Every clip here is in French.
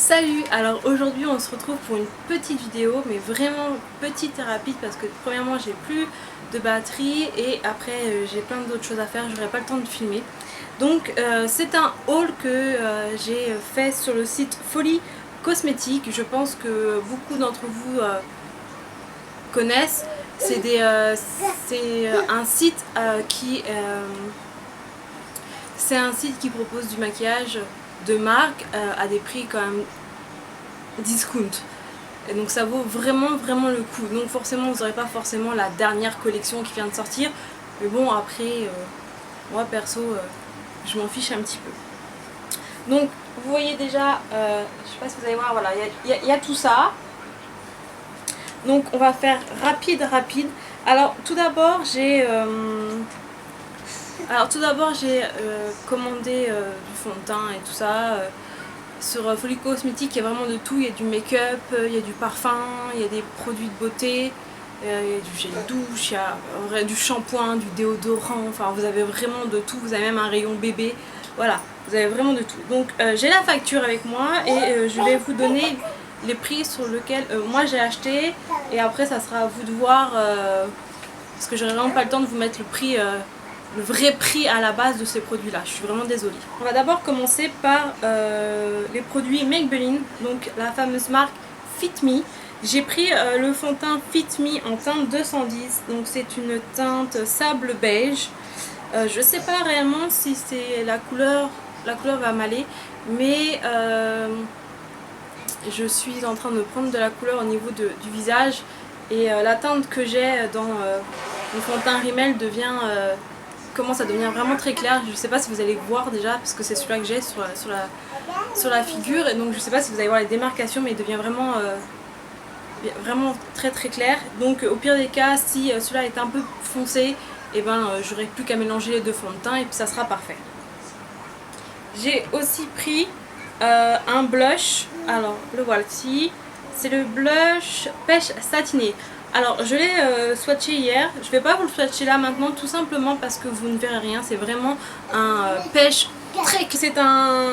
Salut! Alors aujourd'hui on se retrouve pour une petite vidéo, mais vraiment petite et rapide parce que premièrement j'ai plus de batterie et après j'ai plein d'autres choses à faire, j'aurai pas le temps de filmer. Donc c'est un haul que j'ai fait sur le site Folie Cosmétique. Je pense que beaucoup d'entre vous connaissent. C'est un site c'est un site qui propose du maquillage de marque à des prix quand même discount. Et donc ça vaut vraiment le coup. Donc forcément vous n'aurez pas forcément la dernière collection qui vient de sortir. Mais bon après, moi perso, je m'en fiche un petit peu. Donc vous voyez déjà, je sais pas si vous allez voir, voilà, il y a tout ça. Donc on va faire rapide. Alors tout d'abord j'ai commandé du fond de teint et tout ça sur Folie Cosmétique. Il y a vraiment de tout, il y a du make-up, il y a du parfum, il y a des produits de beauté, il y a du gel douche, il y a du shampoing, du déodorant, enfin vous avez vraiment de tout, vous avez même un rayon bébé, voilà, vous avez vraiment de tout. Donc j'ai la facture avec moi et je vais vous donner les prix sur lesquels moi j'ai acheté, et après ça sera à vous de voir parce que j'aurai vraiment pas le temps de vous mettre le prix, le vrai prix à la base de ces produits là, je suis vraiment désolée. On va d'abord commencer par les produits Maybelline, donc la fameuse marque Fit Me. J'ai pris le fond de teint Fit Me en teinte 210, donc c'est une teinte sable beige. Je sais pas réellement si c'est la couleur va m'aller, mais je suis en train de prendre de la couleur au niveau du visage, et la teinte que j'ai dans le fond de teint Rimmel commence à devenir vraiment très clair. Je sais pas si vous allez voir déjà parce que c'est celui-là que j'ai sur la figure, et donc je sais pas si vous allez voir les démarcations, mais il devient vraiment très clair. Donc au pire des cas, si celui-là est un peu foncé, et ben j'aurai plus qu'à mélanger les deux fonds de teint et puis ça sera parfait. J'ai aussi pris un blush, alors le voici, c'est le blush pêche satiné. Alors je l'ai swatché hier, je vais pas vous le swatcher là maintenant tout simplement parce que vous ne verrez rien. C'est vraiment un pêche très... c'est un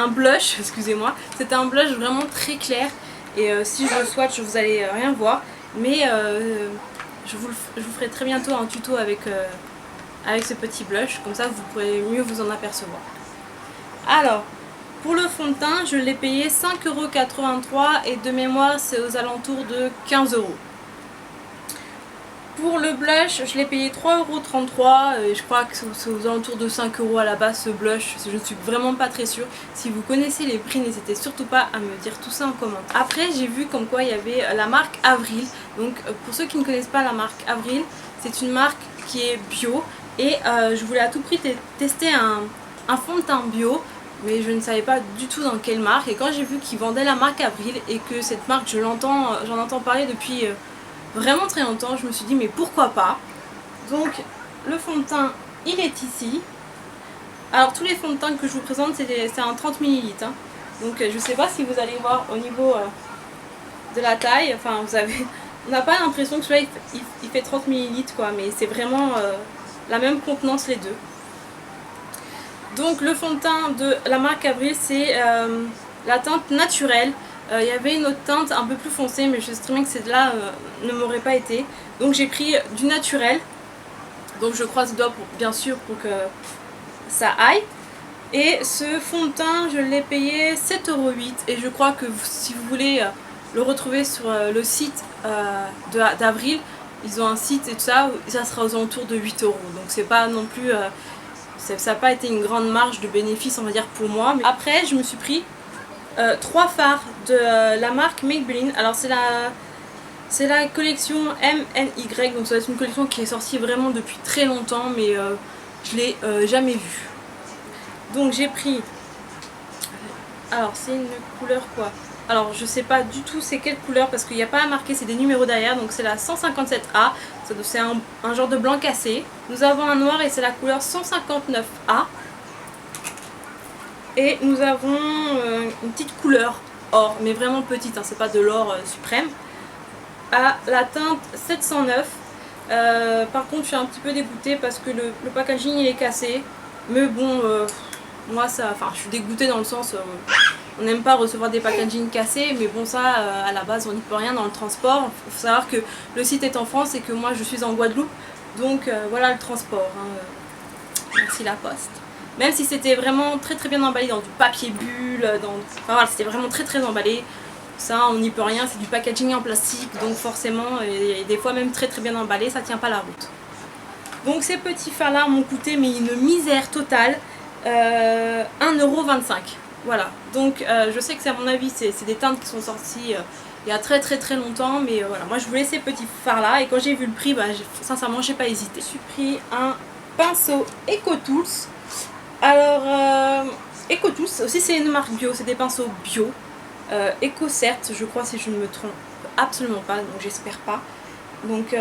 blush, excusez-moi, c'est un blush vraiment très clair, et si je le swatch vous allez rien voir, mais je vous ferai très bientôt un tuto avec ce petit blush, comme ça vous pourrez mieux vous en apercevoir. Alors pour le fond de teint, je l'ai payé 5,83 € et de mémoire c'est aux alentours de 15 €. Pour le blush, je l'ai payé 3,33 € et je crois que c'est aux alentours de 5 € à la base ce blush. Je ne suis vraiment pas très sûre. Si vous connaissez les prix, n'hésitez surtout pas à me dire tout ça en commentaire. Après, j'ai vu comme quoi il y avait la marque Avril. Donc pour ceux qui ne connaissent pas la marque Avril, c'est une marque qui est bio, et je voulais à tout prix tester un fond de teint bio, mais je ne savais pas du tout dans quelle marque. Et quand j'ai vu qu'ils vendaient la marque Avril et que cette marque j'en entends parler depuis vraiment très longtemps, je me suis dit mais pourquoi pas. Donc le fond de teint il est ici. Alors tous les fonds de teint que je vous présente c'est un 30 ml hein. Donc je sais pas si vous allez voir au niveau de la taille, enfin on n'a pas l'impression que celui-là il fait 30 ml quoi, mais c'est vraiment la même contenance les deux. Donc le fond de teint de la marque Avril c'est la teinte naturelle. Il y avait une autre teinte un peu plus foncée, mais je sais très bien que celle-là ne m'aurait pas été. Donc j'ai pris du naturel. Donc je croise les doigts bien sûr pour que ça aille. Et ce fond de teint je l'ai payé 7,08 €. Et je crois que si vous voulez le retrouver sur le site d'Avril, ils ont un site et tout ça, ça sera aux alentours de 8 €. Donc c'est pas non plus... ça n'a pas été une grande marge de bénéfice on va dire pour moi. Mais après je me suis pris 3 fards de la marque Maybelline. Alors c'est la collection MNY, donc ça va être une collection qui est sortie vraiment depuis très longtemps, mais je l'ai jamais vue. Donc j'ai pris, alors c'est une couleur quoi, alors je sais pas du tout c'est quelle couleur parce qu'il n'y a pas à marquer, c'est des numéros derrière. Donc c'est la 157A, c'est un genre de blanc cassé. Nous avons un noir et c'est la couleur 159A. Et nous avons une petite couleur or, mais vraiment petite, hein, c'est pas de l'or suprême, à la teinte 709. Par contre je suis un petit peu dégoûtée parce que le packaging il est cassé, mais bon moi ça, enfin je suis dégoûtée dans le sens on n'aime pas recevoir des packaging cassés, mais bon ça à la base on n'y peut rien dans le transport. Il faut savoir que le site est en France et que moi je suis en Guadeloupe, donc voilà le transport, hein. Merci la poste. Même si c'était vraiment très bien emballé dans du papier bulle, enfin voilà, c'était vraiment très emballé. Ça on n'y peut rien, c'est du packaging en plastique, donc forcément, et des fois même très bien emballé, ça tient pas la route. Donc ces petits fards là m'ont coûté mais une misère totale, 1,25 €. Voilà, donc je sais que c'est à mon avis, c'est des teintes qui sont sorties il y a très longtemps, mais voilà, moi je voulais ces petits fards là, et quand j'ai vu le prix, sincèrement j'ai pas hésité. Je suis pris un pinceau EcoTools. Alors EcoTools aussi c'est une marque bio, c'est des pinceaux bio, EcoCert je crois si je ne me trompe absolument pas, donc j'espère pas. Donc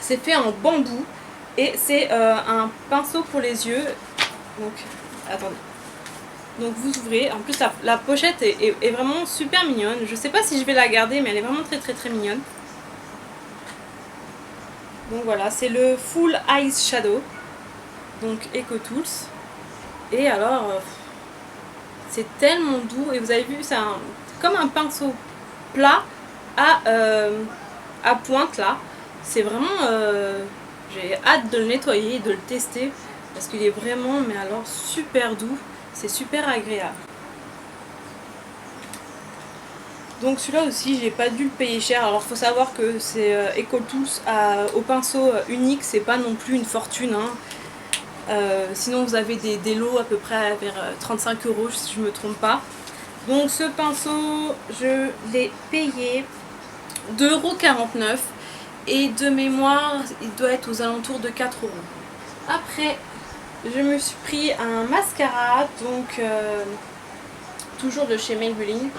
c'est fait en bambou et c'est un pinceau pour les yeux. Donc attendez, donc vous ouvrez, en plus la pochette est vraiment super mignonne. Je sais pas si je vais la garder, mais elle est vraiment très mignonne. Donc voilà, c'est le Full Eyes Shadow, donc EcoTools. Et alors c'est tellement doux, et vous avez vu c'est comme un pinceau plat à pointe là. C'est vraiment j'ai hâte de le nettoyer et de le tester parce qu'il est vraiment, mais alors super doux, c'est super agréable. Donc celui-là aussi j'ai pas dû le payer cher. Alors faut savoir que c'est EcoTools au pinceau unique, c'est pas non plus une fortune, hein. Sinon vous avez des lots à peu près vers 35 € si je me trompe pas. Donc ce pinceau je l'ai payé 2,49 €. Et de mémoire, il doit être aux alentours de 4 €. Après, je me suis pris un mascara, donc toujours de chez Maybelline.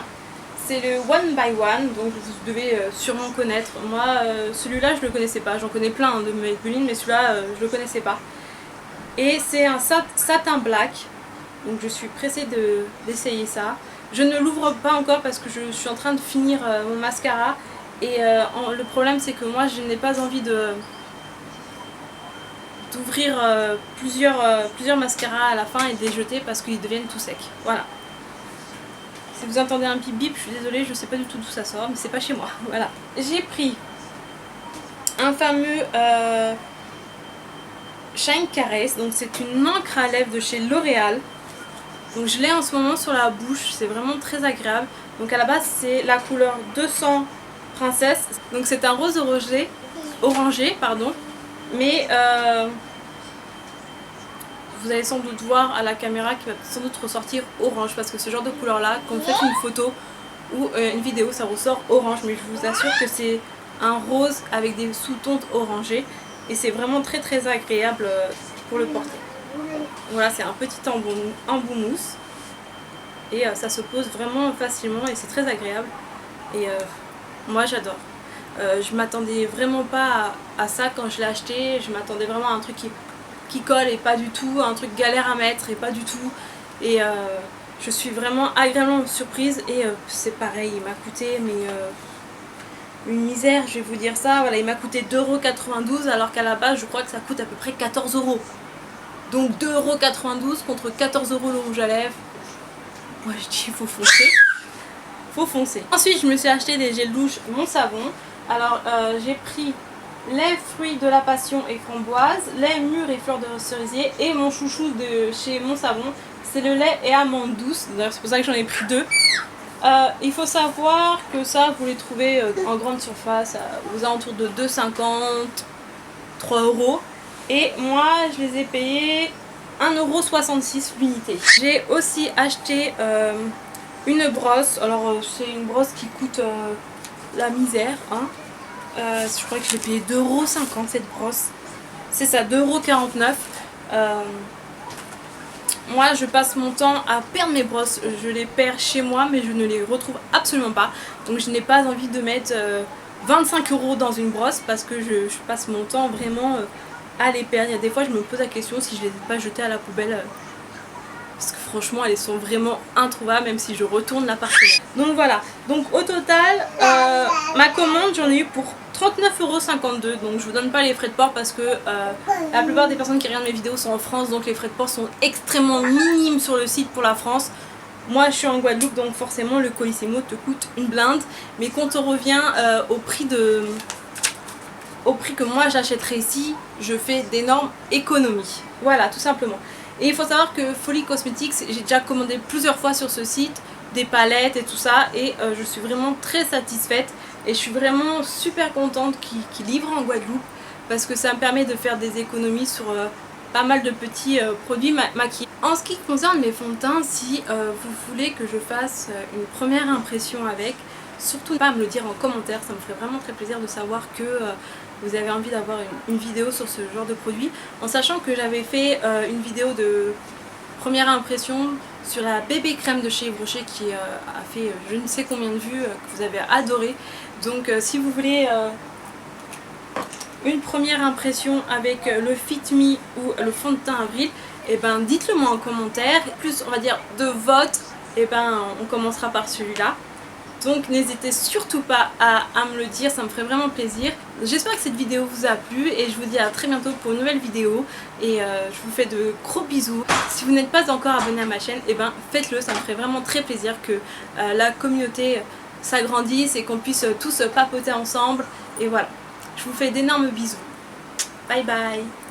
C'est le One by One, donc vous devez sûrement connaître. Moi, celui-là, je le connaissais pas. J'en connais plein de Maybelline, mais celui-là, je le connaissais pas. Et c'est un satin black, donc je suis pressée d'essayer ça. Je ne l'ouvre pas encore parce que je suis en train de finir mon mascara. Et le problème c'est que moi je n'ai pas envie d'ouvrir plusieurs mascaras à la fin et de les jeter parce qu'ils deviennent tout secs. Voilà. Si vous entendez un bip bip, je suis désolée, je sais pas du tout d'où ça sort, mais c'est pas chez moi. Voilà. J'ai pris un fameux Shine Caress, donc c'est une encre à lèvres de chez L'Oréal. Donc je l'ai en ce moment sur la bouche, c'est vraiment très agréable. Donc à la base c'est la couleur 200 Princesse, donc c'est un rose orangé, pardon, mais vous allez sans doute voir à la caméra qui va sans doute ressortir orange, parce que ce genre de couleur là, quand vous faites une photo ou une vidéo, ça ressort orange, mais je vous assure que c'est un rose avec des sous-tons orangés et c'est vraiment très agréable pour le porter. Voilà, c'est un petit embout mousse et ça se pose vraiment facilement et c'est très agréable. Et moi j'adore. Je m'attendais vraiment pas à ça quand je l'ai acheté. Je m'attendais vraiment à un truc qui colle et pas du tout, un truc galère à mettre et pas du tout. Et je suis vraiment agréablement surprise. Et c'est pareil, il m'a coûté une misère, je vais vous dire ça. Voilà, il m'a coûté 2,92 € alors qu'à la base je crois que ça coûte à peu près 14 €. Donc 2,92 € contre 14 € le rouge à lèvres. Moi je dis il faut foncer. Faut foncer. Ensuite je me suis acheté des gels douche Mon Savon. Alors j'ai pris les fruits de la passion et framboise, les mûres et fleurs de cerisier, et mon chouchou de chez Mon Savon, c'est le lait et amande douce. D'ailleurs c'est pour ça que j'en ai pris deux. Il faut savoir que ça vous les trouvez en grande surface aux alentours de 2,50 €, 3 €. Et moi je les ai payés 1,66 € l'unité. J'ai aussi acheté une brosse. Alors c'est une brosse qui coûte la misère, hein. Je crois que je l'ai payé 2,50 € cette brosse. C'est ça, 2,49 €. Moi je passe mon temps à perdre mes brosses. Je les perds chez moi mais je ne les retrouve absolument pas. Donc je n'ai pas envie de mettre 25 € dans une brosse parce que je passe mon temps vraiment à les perdre. Il y a des fois je me pose la question si je les ai pas jetées à la poubelle. Parce que franchement elles sont vraiment introuvables même si je retourne l'appartement. Donc voilà, donc au total ma commande j'en ai eu pour 39,52 €, donc je vous donne pas les frais de port parce que la plupart des personnes qui regardent mes vidéos sont en France, donc les frais de port sont extrêmement minimes sur le site pour la France. Moi je suis en Guadeloupe, donc forcément le Colissimo te coûte une blinde, mais quand on revient au prix que moi j'achèterais ici, je fais d'énormes économies. Voilà, tout simplement. Et il faut savoir que Folly Cosmetics, j'ai déjà commandé plusieurs fois sur ce site des palettes et tout ça, et je suis vraiment très satisfaite et je suis vraiment super contente qu'ils livrent en Guadeloupe parce que ça me permet de faire des économies sur pas mal de petits produits maquillés. En ce qui concerne les fonds de teint, si vous voulez que je fasse une première impression avec, surtout pas à me le dire en commentaire, ça me ferait vraiment très plaisir de savoir que vous avez envie d'avoir une vidéo sur ce genre de produit, en sachant que j'avais fait une vidéo de première impression sur la bébé crème de chez Yves Rocher qui a fait je ne sais combien de vues, que vous avez adoré. Donc si vous voulez une première impression avec le Fit Me ou le fond de teint Avril, et ben dites-le moi en commentaire. Plus on va dire de vote, et ben on commencera par celui-là. Donc n'hésitez surtout pas à me le dire, ça me ferait vraiment plaisir. J'espère que cette vidéo vous a plu et je vous dis à très bientôt pour une nouvelle vidéo. Et je vous fais de gros bisous. Si vous n'êtes pas encore abonné à ma chaîne, et ben faites-le, ça me ferait vraiment très plaisir que la communauté s'agrandisse et qu'on puisse tous papoter ensemble. Et voilà, je vous fais d'énormes bisous. Bye bye.